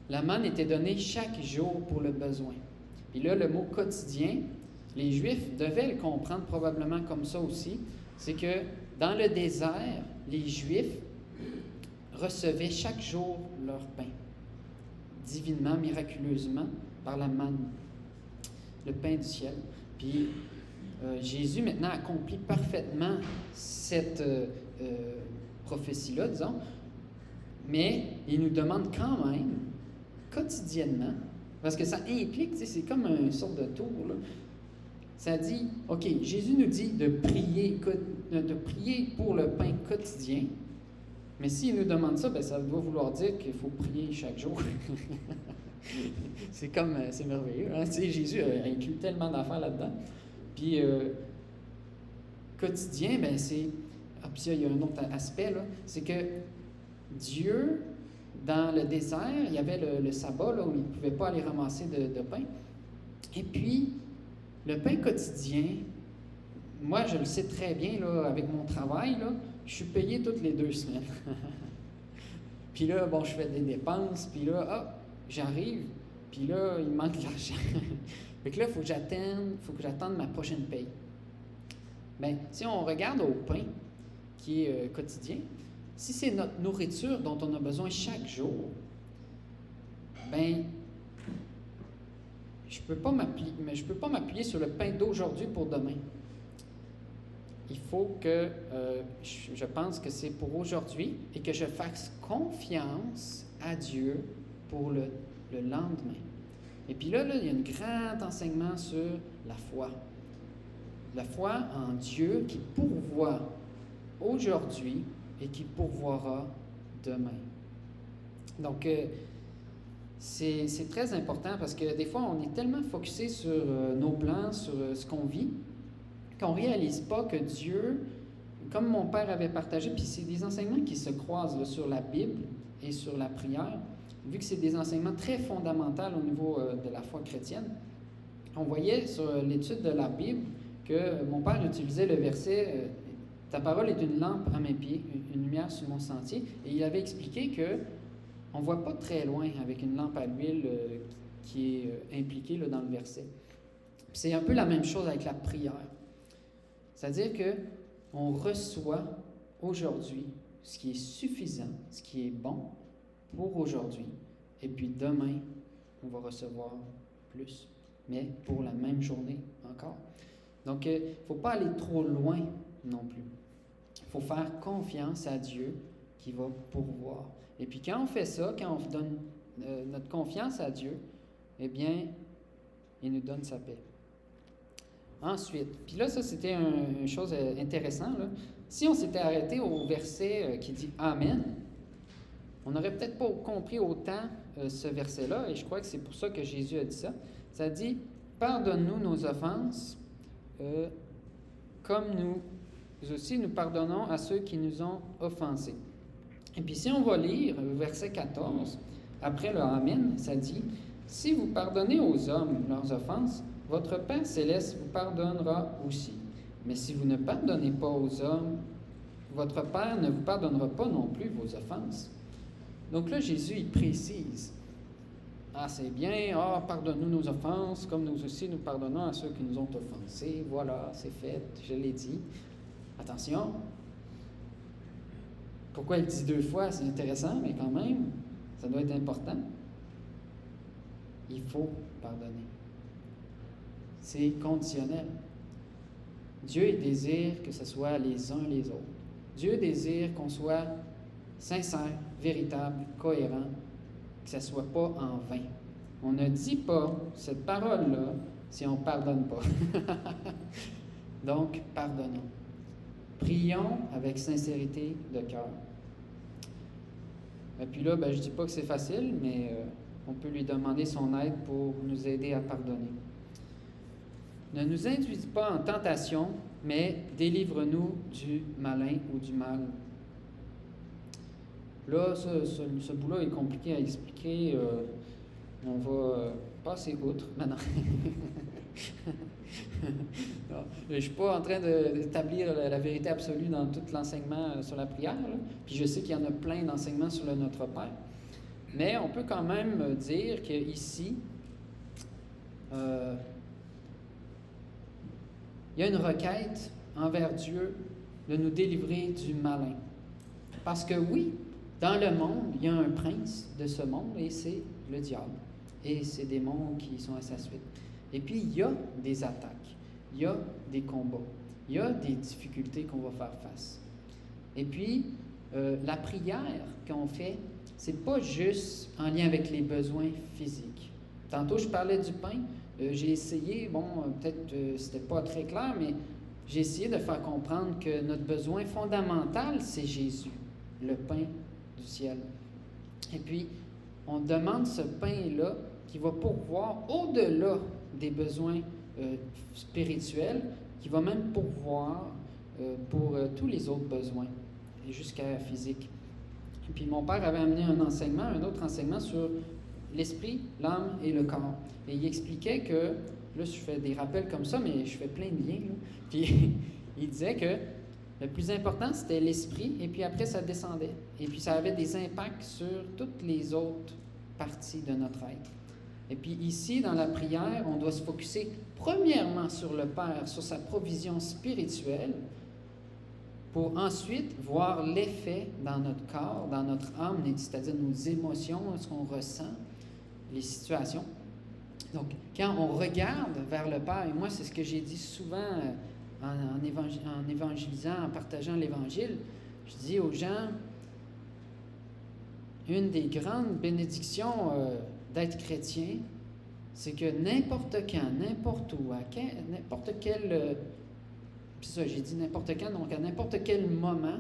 la manne était donnée chaque jour pour le besoin. Puis là, le mot quotidien, les Juifs devaient le comprendre probablement comme ça aussi, c'est que dans le désert, les Juifs recevaient chaque jour leur pain, divinement, miraculeusement, par la manne, le pain du ciel. Puis Jésus maintenant accomplit parfaitement cette prophétie-là, disons, mais il nous demande quand même, quotidiennement, parce que ça implique, c'est comme une sorte de tour, là. Ça dit, OK, Jésus nous dit de prier pour le pain quotidien, mais s'il nous demande ça, bien, ça doit vouloir dire qu'il faut prier chaque jour. C'est merveilleux. Hein? Tu sais, Jésus a inclus tellement d'affaires là-dedans. Puis, quotidien, bien, c'est... Ah, puis il y a un autre aspect, là, c'est que Dieu, dans le désert, il y avait le sabbat, là, où il ne pouvait pas aller ramasser de pain. Et puis, le pain quotidien, moi, je le sais très bien, là, avec mon travail, là, je suis payé toutes les 2 semaines. Puis là, bon, je fais des dépenses, puis là, j'arrive, puis là, il me manque de l'argent. Fait que là, il faut que j'attende ma prochaine paye. Bien, si on regarde au pain, qui est quotidien, si c'est notre nourriture dont on a besoin chaque jour, bien, je ne peux pas m'appuyer sur le pain d'aujourd'hui pour demain. Il faut que je pense que c'est pour aujourd'hui et que je fasse confiance à Dieu pour le lendemain. Et puis là, il y a un grand enseignement sur la foi. La foi en Dieu qui pourvoit aujourd'hui et qui pourvoira demain. Donc, c'est très important parce que des fois, on est tellement focusé sur nos plans, sur ce qu'on vit, qu'on ne réalise pas que Dieu, comme mon père avait partagé, puis c'est des enseignements qui se croisent là, sur la Bible et sur la prière, vu que c'est des enseignements très fondamentaux au niveau de la foi chrétienne. On voyait sur l'étude de la Bible que mon père utilisait le verset « Ta parole est une lampe à mes pieds, une lumière sur mon sentier », et il avait expliqué qu'on ne voit pas très loin avec une lampe à l'huile qui est impliquée là, dans le verset. Puis c'est un peu la même chose avec la prière. C'est-à-dire qu'on reçoit aujourd'hui ce qui est suffisant, ce qui est bon pour aujourd'hui, et puis demain, on va recevoir plus, mais pour la même journée encore. Donc, il ne faut pas aller trop loin non plus. Il faut faire confiance à Dieu qui va pourvoir. Et puis quand on fait ça, quand on donne notre confiance à Dieu, eh bien, il nous donne sa paix. Ensuite, puis là, ça c'était une chose intéressante, là. Si on s'était arrêté au verset qui dit « Amen », on n'aurait peut-être pas compris autant ce verset-là, et je crois que c'est pour ça que Jésus a dit ça. Ça dit, « Pardonne-nous nos offenses, comme nous aussi nous pardonnons à ceux qui nous ont offensés. » Et puis si on va lire verset 14, après le Amen, ça dit, « Si vous pardonnez aux hommes leurs offenses, votre Père céleste vous pardonnera aussi. Mais si vous ne pardonnez pas aux hommes, votre Père ne vous pardonnera pas non plus vos offenses. » Donc là, Jésus, il précise. Ah, c'est bien, pardonne-nous nos offenses, comme nous aussi nous pardonnons à ceux qui nous ont offensés. Voilà, c'est fait, je l'ai dit. Attention. Pourquoi il dit 2 fois? C'est intéressant, mais quand même, ça doit être important. Il faut pardonner. C'est conditionnel. Dieu désire que ce soit les uns les autres. Dieu désire qu'on soit sincère, véritable, cohérent, que ça ne soit pas en vain. On ne dit pas cette parole-là si on ne pardonne pas. Donc, pardonnons. Prions avec sincérité de cœur. Et puis là, je ne dis pas que c'est facile, mais on peut lui demander son aide pour nous aider à pardonner. Ne nous induis pas en tentation, mais délivre-nous du malin ou du mal. Là, ce bout-là est compliqué à expliquer. On va passer outre maintenant. Non, je ne suis pas en train d'établir la vérité absolue dans tout l'enseignement sur la prière. Là. Puis je sais qu'il y en a plein d'enseignements sur le Notre Père. Mais on peut quand même dire qu'ici, il y a une requête envers Dieu de nous délivrer du malin. Parce que oui, dans le monde, il y a un prince de ce monde et c'est le diable. Et ses démons qui sont à sa suite. Et puis, il y a des attaques, il y a des combats, il y a des difficultés qu'on va faire face. Et puis, la prière qu'on fait, c'est pas juste en lien avec les besoins physiques. Tantôt, je parlais du pain. J'ai essayé, peut-être c'était pas très clair, mais j'ai essayé de faire comprendre que notre besoin fondamental, c'est Jésus, le pain du ciel. Et puis, on demande ce pain-là qui va pourvoir au-delà des besoins spirituels, qui va même pourvoir pour tous les autres besoins, et jusqu'à physique. Et puis mon père avait amené un autre enseignement sur l'esprit, l'âme et le corps. Et il expliquait que, là je fais des rappels comme ça, mais je fais plein de liens, là. Puis il disait que le plus important c'était l'esprit, et puis après ça descendait. Et puis ça avait des impacts sur toutes les autres parties de notre être. Et puis ici, dans la prière, on doit se focusser premièrement sur le Père, sur sa provision spirituelle, pour ensuite voir l'effet dans notre corps, dans notre âme, c'est-à-dire nos émotions, ce qu'on ressent, les situations. Donc, quand on regarde vers le Père, et moi, c'est ce que j'ai dit souvent en évangélisant, en partageant l'Évangile, je dis aux gens, une des grandes bénédictions d'être chrétien, c'est que n'importe quand, n'importe où, n'importe quel... puis ça, j'ai dit n'importe quand, donc à n'importe quel moment,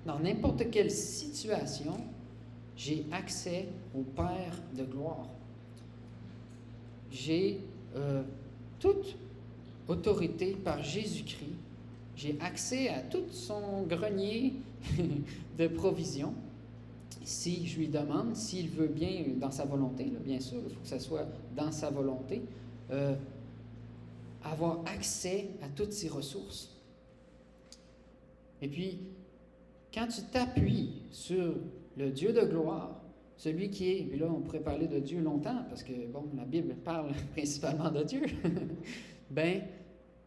dans n'importe quelle situation, j'ai accès au Père de gloire. J'ai toute autorité par Jésus-Christ. J'ai accès à tout son grenier de provision. Si je lui demande, s'il veut bien, dans sa volonté, là, bien sûr, il faut que ça soit dans sa volonté, avoir accès à toutes ses ressources. Et puis, quand tu t'appuies sur le Dieu de gloire, celui qui est, et là on pourrait parler de Dieu longtemps, parce que, la Bible parle principalement de Dieu,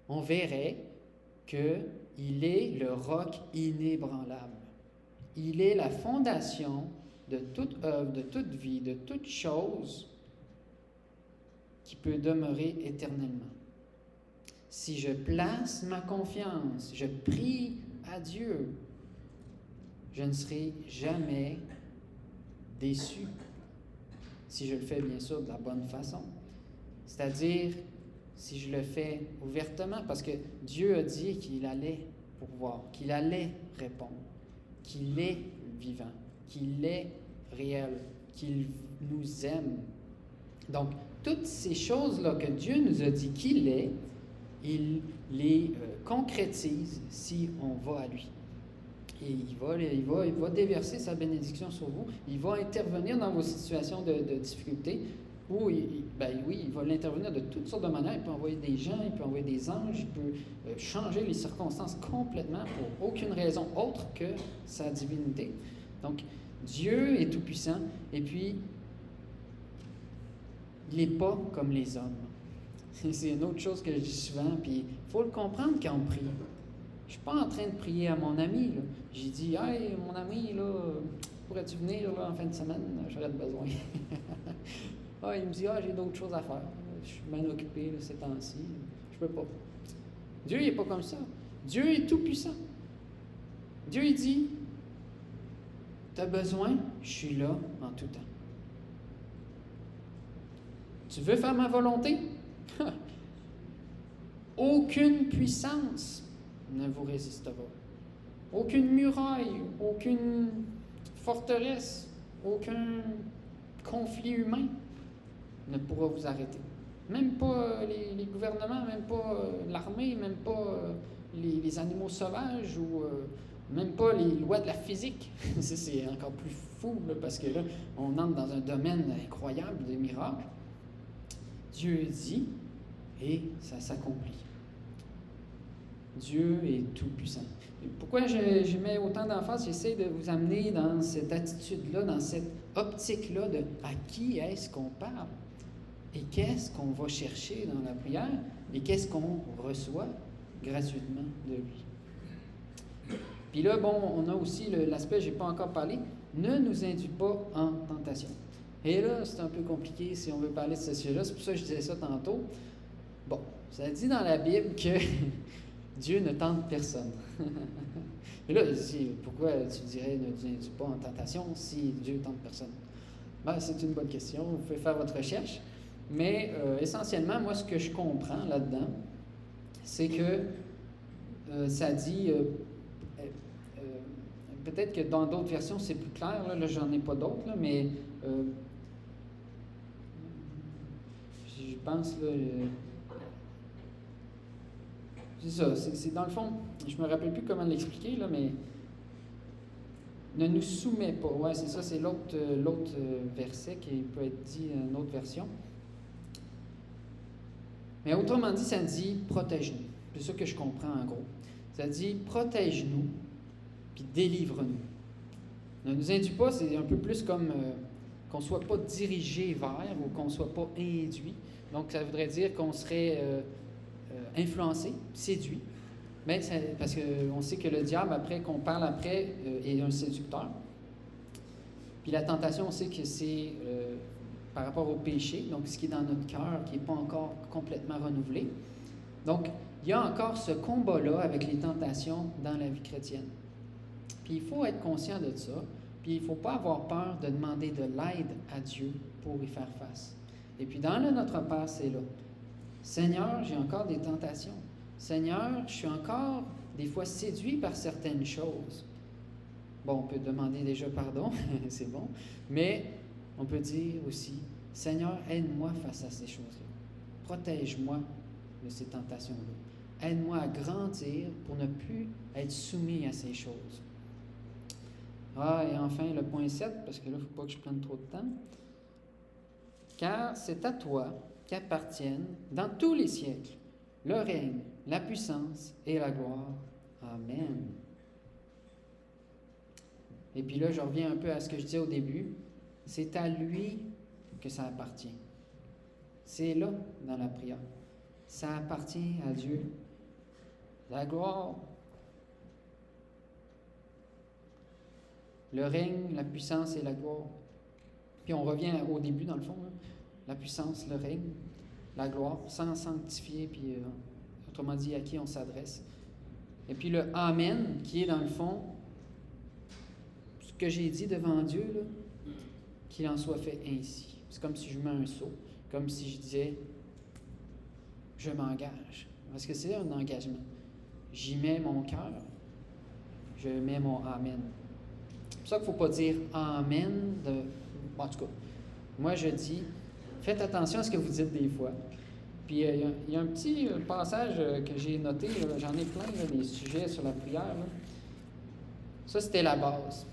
on verrait qu'il est le roc inébranlable. Il est la fondation de toute œuvre, de toute vie, de toute chose qui peut demeurer éternellement. Si je place ma confiance, je prie à Dieu, je ne serai jamais déçu. Si je le fais, bien sûr, de la bonne façon. C'est-à-dire, si je le fais ouvertement, parce que Dieu a dit qu'il allait pourvoir, qu'il allait répondre, qu'il est vivant, qu'il est réel, qu'il nous aime. Donc, toutes ces choses-là que Dieu nous a dit qu'il est, il les concrétise si on va à lui. Et il va déverser sa bénédiction sur vous. Il va intervenir dans vos situations de difficulté. Où il va l'intervenir de toutes sortes de manières. Il peut envoyer des gens, il peut envoyer des anges, il peut changer les circonstances complètement pour aucune raison autre que sa divinité. Donc, Dieu est tout-puissant, et puis, il n'est pas comme les hommes. C'est une autre chose que je dis souvent, puis il faut le comprendre quand on prie. Je ne suis pas en train de prier à mon ami. Là. J'ai dit, « Hey, mon ami, là, pourrais-tu venir là, en fin de semaine? J'aurais besoin. » Ah, il me dit, j'ai d'autres choses à faire. Je suis bien occupé là, ces temps-ci. Je peux pas. Dieu, il n'est pas comme ça. Dieu est tout-puissant. Dieu, il dit, tu as besoin, je suis là en tout temps. Tu veux faire ma volonté? Aucune puissance ne vous résistera. Aucune muraille, aucune forteresse, aucun conflit humain ne pourra vous arrêter. Même pas les gouvernements, même pas l'armée, même pas les animaux sauvages ou même pas les lois de la physique. C'est encore plus fou là, parce que là, on entre dans un domaine incroyable des miracles. Dieu dit et ça s'accomplit. Dieu est tout-puissant. Pourquoi je mets autant d'emphase? J'essaie de vous amener dans cette attitude-là, dans cette optique-là de à qui est-ce qu'on parle et qu'est-ce qu'on va chercher dans la prière et qu'est-ce qu'on reçoit gratuitement de lui. Puis là, on a aussi l'aspect, je n'ai pas encore parlé, ne nous induis pas en tentation. Et là, c'est un peu compliqué si on veut parler de ce sujet-là, c'est pour ça que je disais ça tantôt. Bon, ça dit dans la Bible que Dieu ne tente personne. Et là, pourquoi tu dirais ne nous induis pas en tentation si Dieu tente personne? Ben, c'est une bonne question, vous pouvez faire votre recherche. Mais essentiellement, moi, ce que je comprends là-dedans, c'est que ça dit, peut-être que dans d'autres versions, c'est plus clair, là j'en ai pas d'autres, là, mais je pense, là, c'est ça, c'est dans le fond, je me rappelle plus comment l'expliquer, là, mais ne nous soumets pas. Ouais, c'est ça, c'est l'autre verset qui peut être dit dans une autre version. Mais autrement dit, ça dit protège-nous. C'est ça que je comprends en gros. Ça dit protège-nous, puis délivre-nous. Ne nous induis pas, c'est un peu plus comme qu'on ne soit pas dirigé vers ou qu'on ne soit pas induit. Donc, ça voudrait dire qu'on serait influencé, séduit. Mais parce qu'on sait que le diable, après, qu'on parle après, est un séducteur. Puis la tentation, on sait que c'est par rapport au péché, donc ce qui est dans notre cœur, qui n'est pas encore complètement renouvelé. Donc, il y a encore ce combat-là avec les tentations dans la vie chrétienne. Puis il faut être conscient de ça, puis il ne faut pas avoir peur de demander de l'aide à Dieu pour y faire face. Et puis dans le Notre Père, c'est là. Seigneur, j'ai encore des tentations. Seigneur, je suis encore des fois séduit par certaines choses. Bon, on peut demander déjà pardon, c'est bon, mais on peut dire aussi, Seigneur, aide-moi face à ces choses-là. Protège-moi de ces tentations-là. Aide-moi à grandir pour ne plus être soumis à ces choses. Et enfin, le point 7, parce que là, il ne faut pas que je prenne trop de temps. Car c'est à toi qu'appartiennent, dans tous les siècles, le règne, la puissance et la gloire. Amen. Et puis là, je reviens un peu à ce que je disais au début. C'est à lui que ça appartient. C'est là, dans la prière. Ça appartient à Dieu. La gloire, le règne, la puissance et la gloire. Puis on revient au début, dans le fond. Là. La puissance, le règne, la gloire, sans sanctifier, puis autrement dit, à qui on s'adresse. Et puis le Amen, qui est dans le fond, ce que j'ai dit devant Dieu, là, qu'il en soit fait ainsi. C'est comme si je mets un sceau, comme si je disais, je m'engage. Parce que c'est un engagement. J'y mets mon cœur, je mets mon Amen. C'est pour ça qu'il ne faut pas dire Amen Bon, en tout cas, moi je dis, faites attention à ce que vous dites des fois. Puis il y a un petit passage que j'ai noté, là, j'en ai plein, là, des sujets sur la prière. Là. Ça, c'était la base.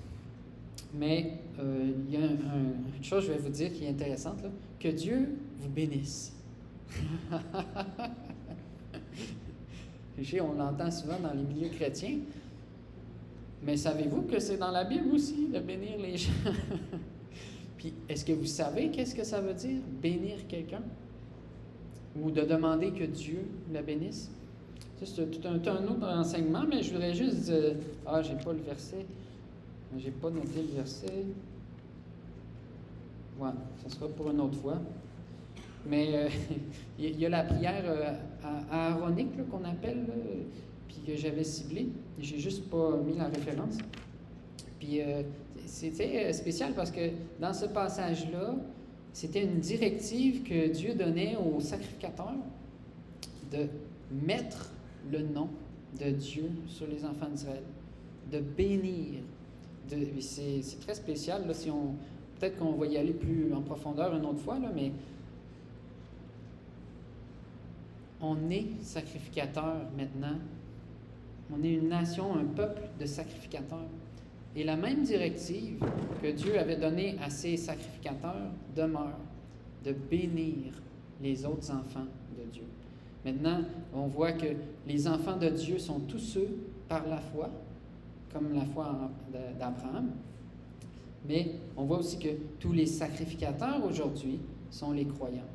Mais il y a une chose, je vais vous dire, qui est intéressante, là, que Dieu vous bénisse. On l'entend souvent dans les milieux chrétiens, mais savez-vous que c'est dans la Bible aussi de bénir les gens? Puis, est-ce que vous savez qu'est-ce que ça veut dire, bénir quelqu'un? Ou de demander que Dieu le bénisse? Ça, c'est tout un autre enseignement, mais je voudrais juste dire, j'ai pas le verset. J'ai pas noté le verset. Ouais, ça sera pour une autre fois. Mais il y a la prière aaronique là, qu'on appelle, là, puis que j'avais ciblée. J'ai juste pas mis la référence. Puis c'était spécial parce que dans ce passage-là, c'était une directive que Dieu donnait aux sacrificateurs de mettre le nom de Dieu sur les enfants d'Israël, de bénir. C'est très spécial. Là, peut-être qu'on va y aller plus en profondeur une autre fois, là, mais on est sacrificateur maintenant. On est une nation, un peuple de sacrificateurs. Et la même directive que Dieu avait donnée à ses sacrificateurs demeure, de bénir les autres enfants de Dieu. Maintenant, on voit que les enfants de Dieu sont tous ceux par la foi, comme la foi d'Abraham. Mais on voit aussi que tous les sacrificateurs aujourd'hui sont les croyants.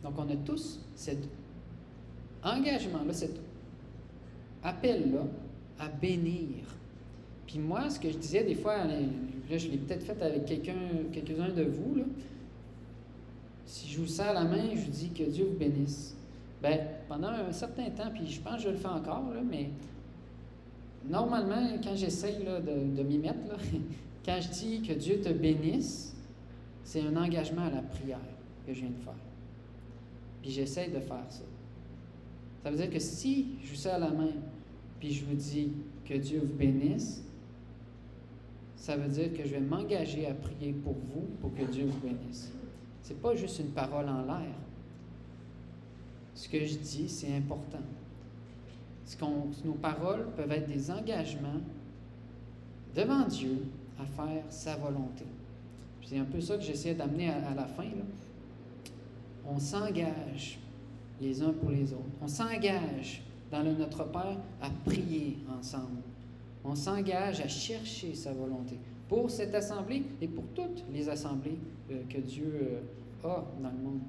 Donc on a tous cet engagement-là, cet appel-là à bénir. Puis moi, ce que je disais des fois, là, je l'ai peut-être fait avec quelques-uns de vous, là, si je vous serre la main, je vous dis que Dieu vous bénisse. Bien, pendant un certain temps, puis je pense que je le fais encore, là, mais normalement, quand j'essaye là, de m'y mettre, là, quand je dis que Dieu te bénisse, c'est un engagement à la prière que je viens de faire. Puis j'essaie de faire ça. Ça veut dire que si je vous serre la main, puis je vous dis que Dieu vous bénisse, ça veut dire que je vais m'engager à prier pour vous, pour que Dieu vous bénisse. Ce n'est pas juste une parole en l'air. Ce que je dis, c'est important. Nos paroles peuvent être des engagements devant Dieu à faire sa volonté. C'est un peu ça que j'essaie d'amener à la fin, là. On s'engage les uns pour les autres. On s'engage dans le Notre Père à prier ensemble. On s'engage à chercher sa volonté pour cette assemblée et pour toutes les assemblées que Dieu a dans le monde.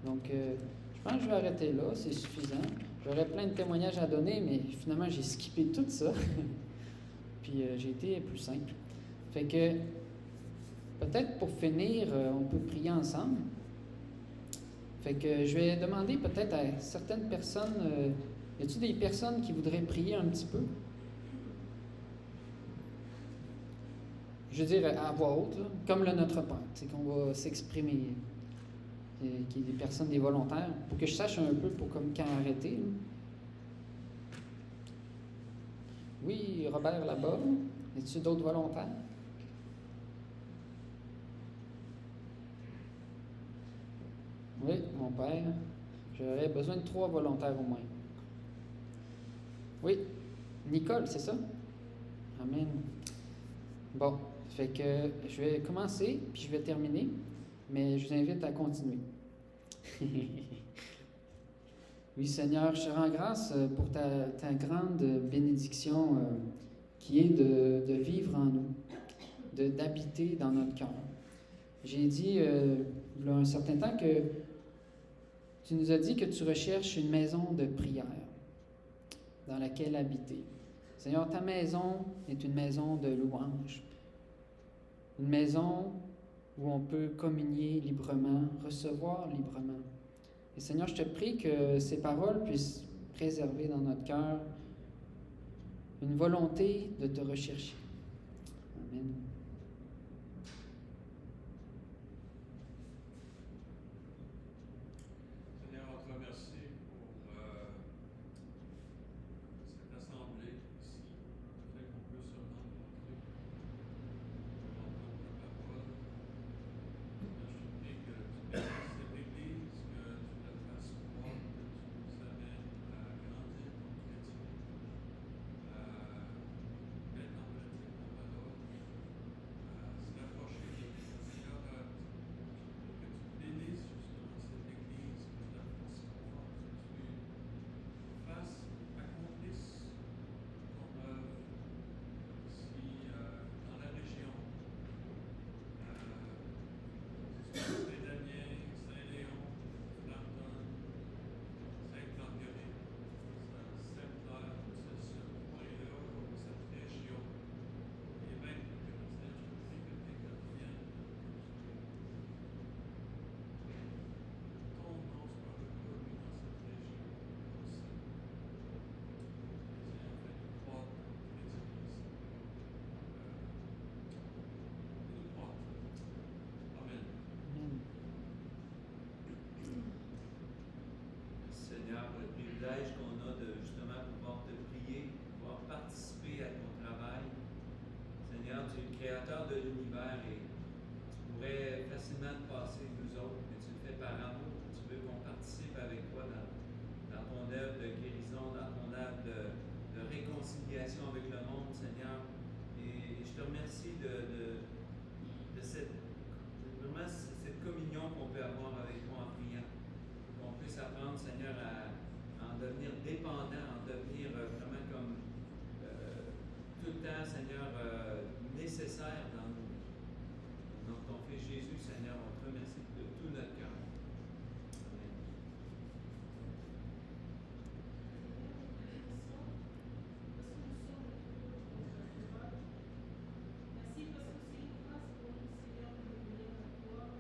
Donc, je pense que je vais arrêter là, c'est suffisant. J'aurais plein de témoignages à donner, mais finalement, j'ai skippé tout ça. Puis, j'ai été plus simple. Fait que, peut-être pour finir, on peut prier ensemble. Fait que je vais demander peut-être à certaines personnes, y a-t-il des personnes qui voudraient prier un petit peu? Je veux dire à voix haute, là, comme le Notre Père, c'est qu'on va s'exprimer, qu'il y ait des personnes, des volontaires, pour que je sache un peu pour comme quand arrêter. Là. Oui, Robert là-bas, y a-t-il d'autres volontaires? Oui, mon père, j'aurais besoin de 3 volontaires au moins. Oui, Nicole, c'est ça? Amen. Bon, fait que je vais commencer, puis je vais terminer, mais je vous invite à continuer. Oui, Seigneur, je te rends grâce pour ta grande bénédiction qui est de vivre en nous, d'habiter dans notre cœur. J'ai dit il y a un certain temps que tu nous as dit que tu recherches une maison de prière dans laquelle habiter. Seigneur, ta maison est une maison de louange, une maison où on peut communier librement, recevoir librement. Et Seigneur, je te prie que ces paroles puissent préserver dans notre cœur une volonté de te rechercher. Amen. remerciement de passer nous autres, mais tu le fais par amour. Tu veux qu'on participe avec toi dans ton œuvre de guérison, dans ton œuvre de réconciliation avec le monde, Seigneur. Et je te remercie de cette communion qu'on peut avoir avec toi en priant. Qu'on puisse apprendre, Seigneur, à en devenir dépendant, en devenir vraiment comme tout le temps, Seigneur, nécessaire dans nos vies. Donc, ton Fils Jésus, Seigneur, on te remercie de tout notre cœur. Amen. Merci parce que c'est une grâce pour nous, Seigneur, de venir à toi.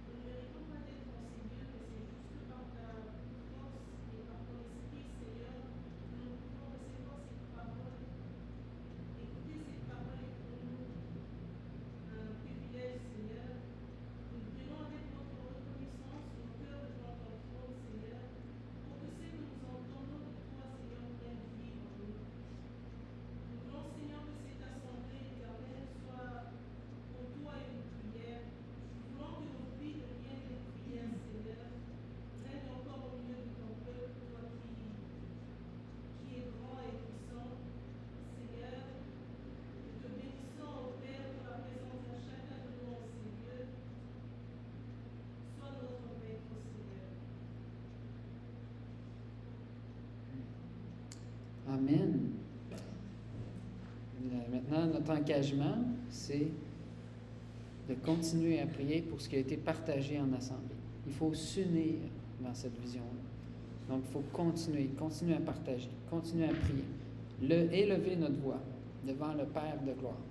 Nous ne méritons pas d'être ton Seigneur, mais c'est juste par ta force et par ton esprit, Seigneur, que nous pouvons recevoir cette parole. Écouter cette parole est pour nous un privilège, Seigneur. Nous prenons avec notre reconnaissance nos cœurs devant ton trône, Seigneur, pour que ce que nous entendons de toi, Seigneur, vienne vivre en nous. Nous voulons, Seigneur, que cette assemblée éternelle soit pour toi une prière. Nous voulons que nos vies deviennent des prières, Seigneur. Règne encore au milieu de ton peuple, toi qui es grand et puissant, Seigneur. Nous te bénissons, ô Père, pour la présence de chacun de nous en ces lieux. Sois notre maître, Seigneur. Amen. Maintenant, notre engagement, c'est de continuer à prier pour ce qui a été partagé en assemblée. Il faut s'unir dans cette vision-là. Donc, il faut continuer à partager, continuer à prier, élever notre voix devant le Père de gloire.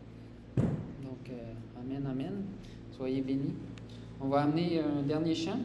Donc, amen, amen. Soyez bénis. On va amener un dernier chant.